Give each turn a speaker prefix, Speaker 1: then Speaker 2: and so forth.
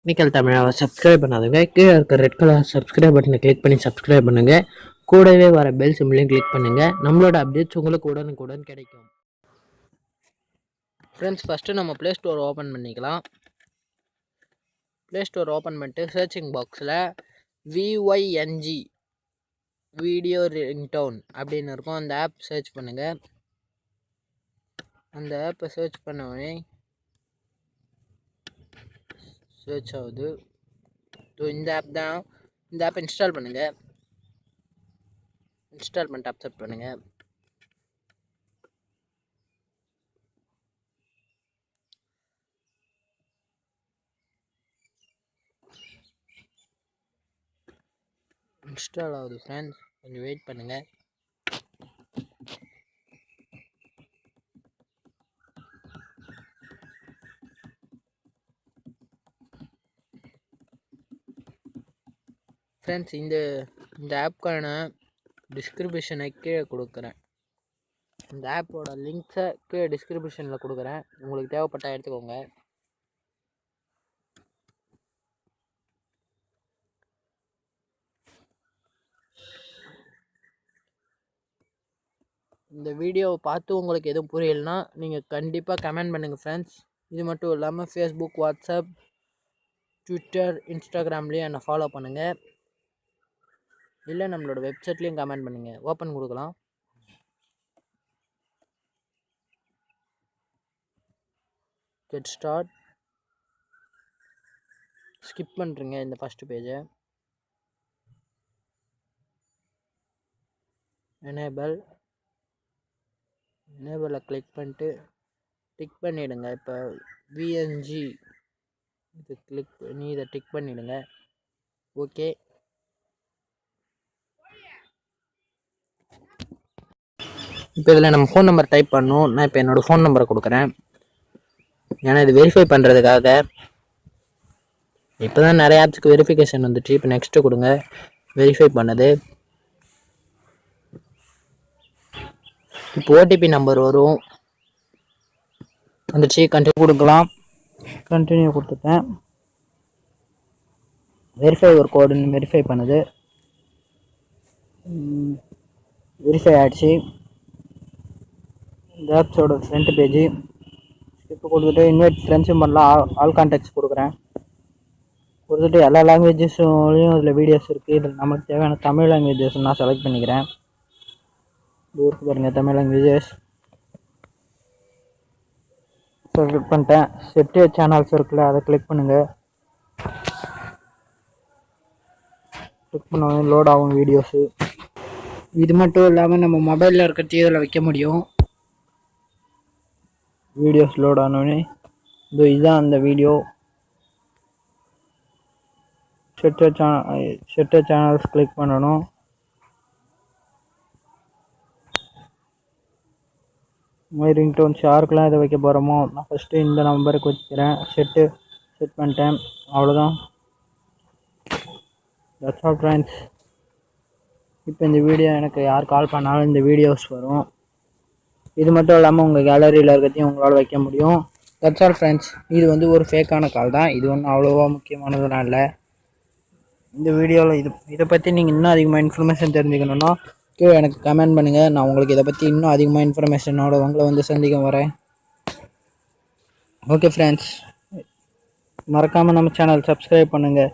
Speaker 1: Technical தமிழாவை subscribe பண்ணாதுங்க. கீழே இருக்க red colour subscribe பட்டனை கிளிக் பண்ணி சப்ஸ்கிரைப் பண்ணுங்க. கூடவே வர பெல் சிம்பிளையும் கிளிக் பண்ணுங்க. நம்மளோட அப்டேட்ஸ் உங்களுக்கு உடனுக்குடன் கிடைக்கும். ஃப்ரெண்ட்ஸ், ஃபஸ்ட்டு நம்ம ப்ளே ஸ்டோர் ஓப்பன் பண்ணிக்கலாம். ப்ளே ஸ்டோர் ஓப்பன் பண்ணிட்டு சர்ச்சிங் பாக்ஸில் VYNG வீடியோ ரிங்டோன் அப்படின்னு இருக்கும். அந்த ஆப் சர்ச் பண்ணுங்கள். அந்த ஆப்பை சர்ச் பண்ண உடனே சர்ச் ஆகுது. ஸோ இந்த ஆப் தான். இந்த ஆப்பை இன்ஸ்டால் பண்ணுங்கள். இன்ஸ்டால் பண்ணிட்டு அக்செப்ட் பண்ணுங்கள். இன்ஸ்டால் ஆகுது ஃப்ரெண்ட்ஸ், கொஞ்சம் வெயிட் பண்ணுங்கள். ஃப்ரெண்ட்ஸ், இந்த ஆப்க்கான டிஸ்கிரிப்ஷனை கீழே கொடுக்குறேன். இந்த ஆப்போட லிங்க்ஸை கீழே டிஸ்கிரிப்ஷனில் கொடுக்குறேன். உங்களுக்கு தேவைப்பட்டால் எடுத்துக்கோங்க. இந்த வீடியோவை பார்த்து உங்களுக்கு எதுவும் புரியலைன்னா நீங்கள் கண்டிப்பாக கமெண்ட் பண்ணுங்கள் ஃப்ரெண்ட்ஸ். இது மட்டும் இல்லாமல் ஃபேஸ்புக், வாட்ஸ்அப், ட்விட்டர், இன்ஸ்டாகிராம்லேயும் என்னை ஃபாலோ பண்ணுங்கள். இல்லை நம்மளோட வெப்சைட்லேயும் கமெண்ட் பண்ணுங்கள். ஓப்பன் கொடுக்கலாம். Get start. ஸ்கிப் பண்ணுறீங்க இந்த ஃபஸ்ட்டு பேஜை. எனேபிளை கிளிக் பண்ணிட்டு டிக் பண்ணிவிடுங்க. இப்போ VNG இது கிளிக் பண்ணி இதை டிக் பண்ணிவிடுங்க. ஓகே. இப்போ இதில் நம்ம ஃபோன் நம்பர் டைப் பண்ணணும். நான் இப்போ என்னோடய ஃபோன் நம்பரை கொடுக்குறேன். ஏன்னா இது வெரிஃபை பண்ணுறதுக்காக. இப்போ தான் நிறைய ஆப்ஸுக்கு வெரிஃபிகேஷன் வந்துச்சு. இப்போ நெக்ஸ்ட்டு கொடுங்க. வெரிஃபை பண்ணது. இப்போ OTP நம்பர் வரும். வந்துச்சு. கண்டினியூ கொடுக்கலாம். கண்டினியூ கொடுத்துட்டேன். வெரிஃபை ஒரு கோடுன்னு வெரிஃபை பண்ணுது. வெரிஃபை ஆகிடுச்சு. இந்த ஆப்ஸோட ஃப்ரண்ட் பேஜ் இப்போ கொடுத்துட்டு இன்வைட் ஃப்ரெண்ட்ஸும் பண்ணலாம். ஆல் கான்டாக்ட்ஸ் கொடுக்குறேன். கொடுத்துட்டு எல்லா லாங்குவேஜஸ்லையும் இதில் வீடியோஸ் இருக்குது. இதில் நமக்கு தேவையான தமிழ் லாங்குவேஜஸ் நான் செலக்ட் பண்ணிக்கிறேன். ஊருக்கு பாருங்கள், தமிழ் லாங்குவேஜஸ் செலக்ட் பண்ணிட்டேன். செட்டு சேனல்ஸ் இருக்குல்ல, அதை கிளிக் பண்ணுங்கள். கிளிக் பண்ண லோட் ஆகும் வீடியோஸு. இது மட்டும் இல்லாமல் நம்ம மொபைலில் இருக்கிற இதில் வைக்க முடியும். வீடியோஸ் லோட் ஆனோடனே இதுதான் அந்த வீடியோ. செட்ட சேனல்ஸ் கிளிக் பண்ணணும். மை ரிங்டோன்ஸ் யாருக்கெல்லாம் இதை வைக்க போகிறோமோ நான் ஃபஸ்ட்டு இந்த நம்பருக்கு வச்சுக்கிறேன். செட் பண்ணிட்டேன். அவ்வளோதான். That's all friends. இப்போ இந்த வீடியோ எனக்கு யார் கால் பண்ணாலும் இந்த வீடியோஸ் வரும். இது மட்டும் இல்லாமல் உங்கள் கேலரியில் இருக்கிறதையும் உங்களால் வைக்க முடியும். That's all friends. இது வந்து ஒரு ஃபேக்கான கால் தான். இது ஒன்றும் அவ்வளோவா முக்கியமானதுலாம் இல்லை. இந்த வீடியோவில் இதை பற்றி நீங்கள் இன்னும் அதிகமாக இன்ஃபர்மேஷன் தெரிஞ்சுக்கணுன்னா கீழே எனக்கு கமெண்ட் பண்ணுங்கள். நான் உங்களுக்கு இதை பற்றி இன்னும் அதிகமாக இன்ஃபர்மேஷனோட உங்களை வந்து சந்திக்க வரேன். ஓகே ஃப்ரெண்ட்ஸ், மறக்காமல் நம்ம சேனல் சப்ஸ்கிரைப் பண்ணுங்கள்.